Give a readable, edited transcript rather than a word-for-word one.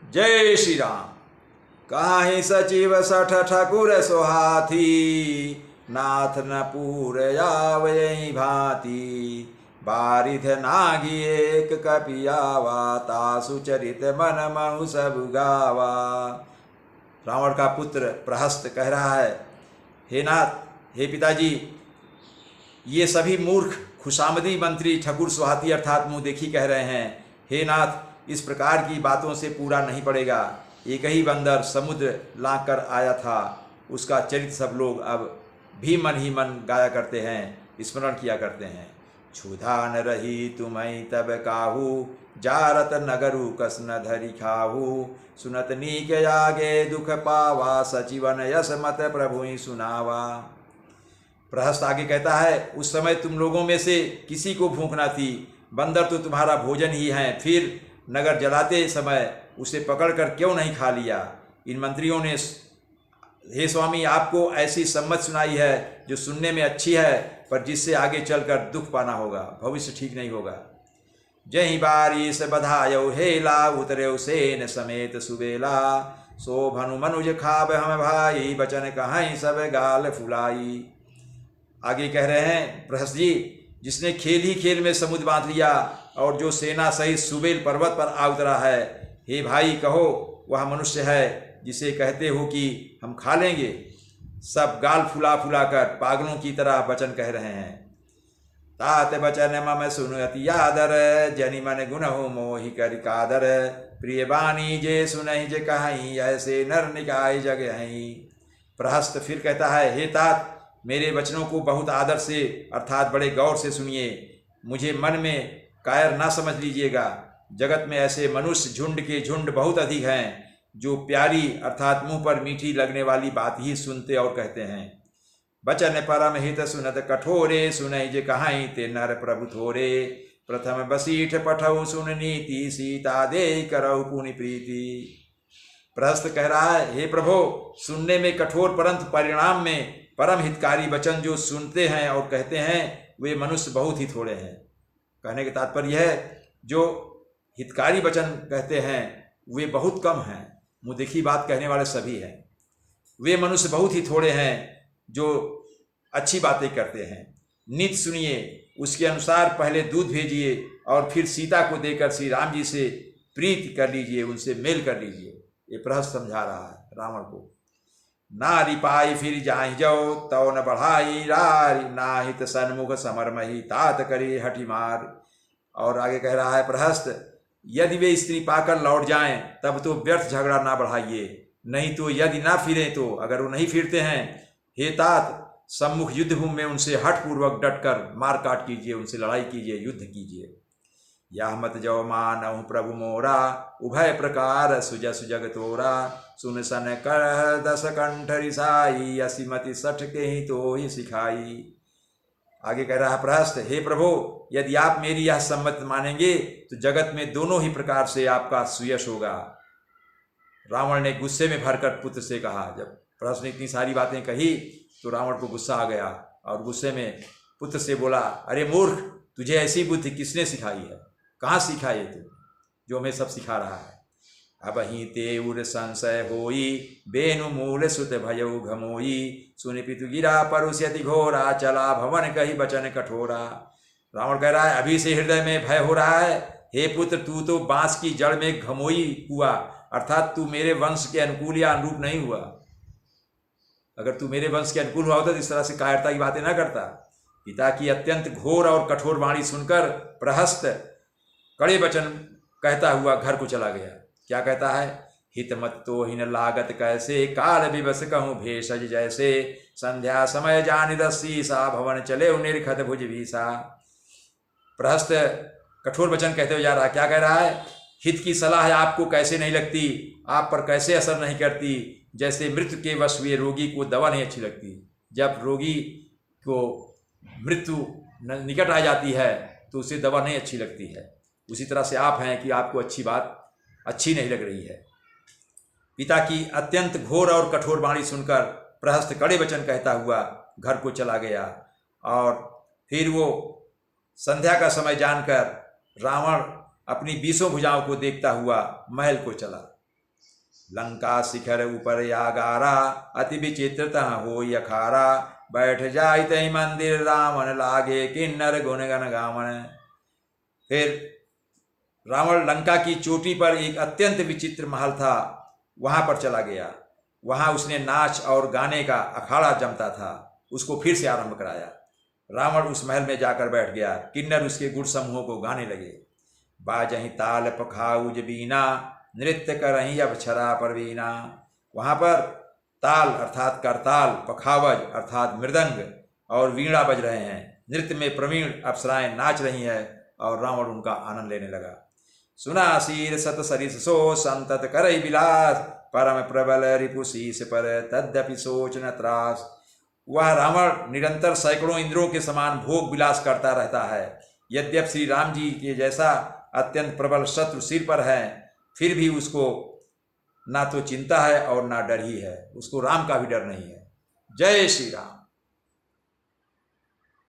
जय श्री राम। काहि सचिव सठ ठकुर सोहाथी, नाथ न पूर आवै भांति। बारिध नागी एक कपियावा, तासु चरित मन महु सब गावा। रावण का पुत्र प्रहस्त कह रहा है, हे नाथ, हे पिताजी, ये सभी मूर्ख खुशामदी मंत्री ठकुर सुहाती अर्थात मुँह देखी कह रहे हैं। हे नाथ, इस प्रकार की बातों से पूरा नहीं पड़ेगा। एक ही बंदर समुद्र लांघ कर आया था, उसका चरित्र सब लोग अब भी मन ही मन गाया करते हैं, स्मरण किया करते हैं। क्षुधा न रही तुम्हें तब काहू, जारत नगरु कस न धरी खाहू। सुनत नीक आगे दुख पावा, सचिवन यस मत प्रभु ही सुनावा। प्रहस्त आगे कहता है, उस समय तुम लोगों में से किसी को भूख न थी, बंदर तो तुम्हारा भोजन ही है, फिर नगर जलाते समय उसे पकड़कर क्यों नहीं खा लिया। इन मंत्रियों ने, हे स्वामी, आपको ऐसी सम्मत सुनाई है जो सुनने में अच्छी है, पर जिससे आगे चलकर दुख पाना होगा, भविष्य ठीक नहीं होगा। जही बारिश बधायो हेला, उतरे सेन समेत सुबेला। सो भनु मनुज खाब हम भाई, बचन कहाई सब गाल फुलाई। आगे कह रहे हैं प्रहस्त जी, जिसने खेल ही खेल में समुद्र बांध लिया और जो सेना सहित सुबेल पर्वत पर आ उतरा है, हे भाई कहो वह मनुष्य है जिसे कहते हो कि हम खा लेंगे। सब गाल फुला फुला कर पागलों की तरह वचन कह रहे हैं। तात बचन मम सुनति आदर, जनि मन गुण हो मोहि कर कादर। प्रिय बानी जे सुनहि जे कहीं, ऐसे नर निकाय जग हई। प्रहस्त फिर कहता है, हे तात, मेरे वचनों को बहुत आदर से अर्थात बड़े गौर से सुनिए। मुझे मन में कायर ना समझ लीजिएगा। जगत में ऐसे मनुष्य झुंड के झुंड बहुत अधिक हैं, जो प्यारी अर्थात मुंह पर मीठी लगने वाली बात ही सुनते और कहते हैं। बचन परम हित सुनत कठोरे, सुनहि जे कहाई ते नर प्रभु थोरे। प्रथम बसीठ पठऊ सुन नीति, सीता दे करऊ पुनि प्रीति। प्रहस्त कह रहा है, हे प्रभो, सुनने में कठोर परंतु परिणाम में परम हितकारी वचन जो सुनते हैं और कहते हैं, वे मनुष्य बहुत ही थोड़े हैं। कहने का तात्पर्य है, जो हितकारी वचन कहते हैं वे बहुत कम हैं, मुँह देखी बात कहने वाले सभी हैं। वे मनुष्य बहुत ही थोड़े हैं जो अच्छी बातें करते हैं। नित सुनिए, उसके अनुसार पहले दूध भेजिए और फिर सीता को देकर श्री राम जी से प्रीति कर लीजिए, उनसे मेल कर लीजिए। ये प्रहस्त समझा रहा है रावण को। नारी पाई फिर जाहि जाओ, तौ न बढ़ाई रारी। नाहित सन्मुख समरमही, तात करी हठी मार। और आगे कह रहा है प्रहस्त, यदि वे स्त्री पाकर लौट जाएं तब तो व्यर्थ झगड़ा ना बढ़ाइए, नहीं तो यदि ना फिरें तो, अगर वो नहीं फिरते हैं, हे तात, सम्मुख युद्ध भूमि में उनसे हठपूर्वक डटकर मार काट कीजिए, उनसे लड़ाई कीजिए, युद्ध कीजिए। यह मत जो मानहु प्रभु मोरा, उभय प्रकार सुजस जग तोरा। सुन सन कर दस कंठ रिसाई, असीमति सठ के ही तो ही सिखाई। आगे कह रहा है प्रहस्त, हे प्रभु, यदि आप मेरी यह सम्मत मानेंगे तो जगत में दोनों ही प्रकार से आपका सुयश होगा। रावण ने गुस्से में भरकर पुत्र से कहा। जब प्रहस्त ने इतनी सारी बातें कही तो रावण को गुस्सा आ गया और गुस्से में पुत्र से बोला, अरे मूर्ख, तुझे ऐसी बुद्धि किसने सिखाई है? कहाँ सीखा ये तू जो हमें सब सिखा रहा है? अब ही तेउर संशय होई, बेनु मूल सुत भयउ घमोई। सुनि पितु गिरा परुष्यति घोरा, चला भवन कही बचन कठोरा। रावण कह रहा है, अभी से हृदय में भय हो रहा है। हे पुत्र, तू तो बांस की जड़ में घमोई हुआ, अर्थात तू मेरे वंश के अनुकूल या अनुरूप नहीं हुआ। अगर तू मेरे वंश के अनुकूल हुआ होता तो इस तरह से कायरता की बातें ना करता। पिता की अत्यंत घोर और कठोर वाणी सुनकर प्रहस्त कड़े वचन कहता हुआ घर को चला गया। क्या कहता है? हित मत तो हिन लागत कैसे, काल विवश कहूँ भेषज जैसे। संध्या समय जान रस्सी सा, भवन चले निर्खत भुज भीसा। प्रहस्त कठोर वचन कहते हुए जा रहा है। क्या कह रहा है? हित की सलाह आपको कैसे नहीं लगती, आप पर कैसे असर नहीं करती, जैसे मृत्यु के वश हुए रोगी को दवा नहीं अच्छी लगती। जब रोगी को मृत्यु निकट आ जाती है तो उसे दवा नहीं अच्छी लगती है, उसी तरह से आप हैं कि आपको अच्छी बात अच्छी नहीं लग रही है। पिता की अत्यंत घोर और कठोर वाणी सुनकर प्रहस्त कड़े वचन कहता हुआ घर को चला गया और फिर वो संध्या का समय जानकर रावण अपनी 20 भुजाओं को देखता हुआ महल को चला। लंका शिखर ऊपर यागारा, अति विचित्रता हो यखारा। बैठ जाय तई मंदिर रावण, लागे किन्नर गुण गण गावण। फिर रावण लंका की चोटी पर एक अत्यंत विचित्र महल था, वहां पर चला गया। वहां उसने नाच और गाने का अखाड़ा जमता था, उसको फिर से आरंभ कराया। रावण उस महल में जाकर बैठ गया। किन्नर उसके गुण समूहों को गाने लगे। बाजही ताल पखाउज बीना, नृत्य करही अप्सरा परवीना। वहाँ पर ताल अर्थात करताल, पखावज अर्थात मृदंग और वीणा बज रहे हैं। नृत्य में प्रवीण अप्सराएं नाच रही हैं और रावण उनका आनंद लेने लगा। सुना शीर सत सरिस सो, संतत करई विलास। परम प्रबल रिपु शीस पर, तद्यपि सोच न त्रास। वह रावण निरंतर सैकड़ों इंद्रों के समान भोग विलास करता रहता है। यद्यप श्री राम जी के जैसा अत्यंत प्रबल शत्रु सिर पर है, फिर भी उसको ना तो चिंता है और ना डर ही है। उसको राम का भी डर नहीं है। जय श्री राम।